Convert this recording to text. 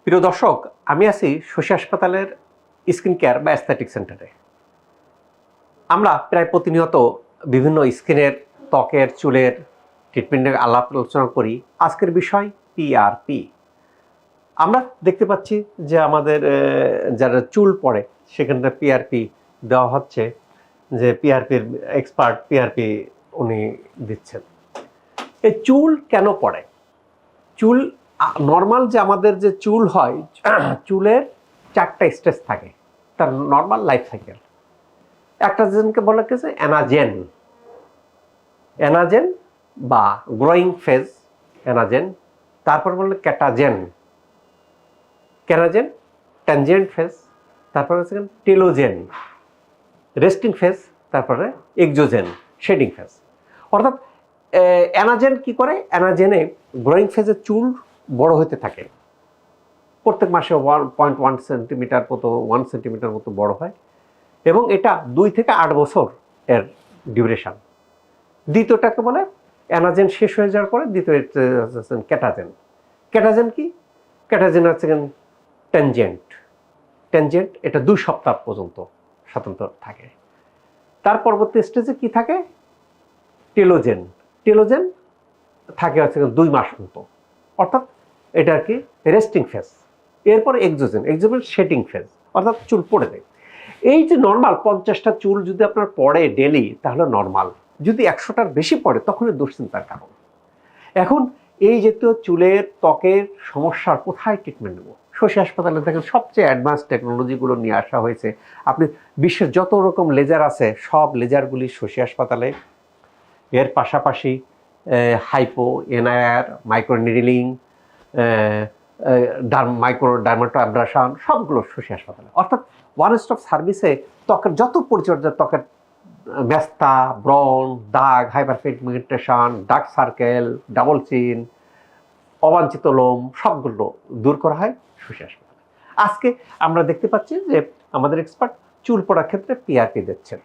প্রিয় দর্শক, আমি আছি শশী হাসপাতালের স্কিন কেয়ার বা অ্যাস্থেটিক সেন্টারে। আমরা প্রায় প্রতিনিয়ত বিভিন্ন স্কিনের, ত্বকের, চুলের ট্রিটমেন্টের আলাপ আলোচনা করি। আজকের বিষয় পিআরপি। আমরা দেখতে পাচ্ছি যে আমাদের যারা চুল পড়ে সেখানটা পিআরপি দেওয়া হচ্ছে, যে পিআরপির এক্সপার্ট পিআরপি উনি দিচ্ছেন। এই চুল কেন পড়ে? চুল নর্মাল যে আমাদের যে চুল হয়, চুলের 4টা স্টেজ থাকে তার নর্মাল লাইফ সাইকেল। একটা জনকে বলা গেছে অ্যানাজেন, অ্যানাজেন বা গ্রোয়িং ফেজ অ্যানাজেন, তারপর বললে ক্যাটাজেন, ক্যানাজেন ট্যানজেন্ট ফেজ, তারপরে হচ্ছে টেলোজেন রেস্টিং ফেজ, তারপরে এক্সোজেন শেডিং ফেজ। অর্থাৎ অ্যানাজেন কি করে? অ্যানাজেনে গ্রোয়িং ফেজে চুল বড় হতে থাকে, প্রত্যেক মাসে 1.1 সেন্টিমিটার মতো 1 সেন্টিমিটার মতো বড় হয়, এবং এটা 2 থেকে 8 বছর এর ডিউরেশন। দ্বিতীয়টাকে বলে অ্যানাজেন শেষ হয়ে যাওয়ার পরে দ্বিতীয় ক্যাটাজেন। ক্যাটাজেন কি? ক্যাটাজেন হচ্ছে ট্যানজেন্ট, ট্যানজেন্ট এটা 2 সপ্তাহ পর্যন্ত সাধারণত থাকে। তার পরবর্তী স্টেজে কি থাকে? টেলোজেন। টেলোজেন থাকে হচ্ছে 2 মাস মতো, অর্থাৎ এটা আর কি রেস্টিং ফেজ। এরপর এক্সোজেন, এক্সোজেন শেডিং ফেজ, অর্থাৎ চুল পড়ে যায়। এই যে নর্মাল 50টা চুল যদি আপনার পড়ে ডেলি, তাহলে নর্মাল। যদি 100টার বেশি পড়ে, তখনই দুশ্চিন্তার কারণ। এখন এই জাতীয় চুলের, ত্বকের সমস্যার কোথায় ট্রিটমেন্ট নেব? শশী হাসপাতালে দেখেন সবচেয়ে অ্যাডভান্স টেকনোলজিগুলো নিয়ে আসা হয়েছে। আপনি বিশ্বের যত রকম লেজার আছে, সব লেজারগুলি শশী হাসপাতালে। এর পাশাপাশি hypo, NIR, micro needling, microdermabrasion, সবগুলো শশী হাসপাতালে। অর্থাৎ ওয়ান স্টপ সার্ভিসে ত্বকের যত পরিচর্যা, ত্বকের মেস্তা, ব্রণ, দাগ, hyper pigmentation, dark circle, double চিন, অবাঞ্ছিত লোম, সবগুলো দূর করা হয় শশী হাসপাতালে। আজকে আমরা দেখতে পাচ্ছি যে আমাদের এক্সপার্ট চুল পড়ার ক্ষেত্রে পিআরপি দিচ্ছেন।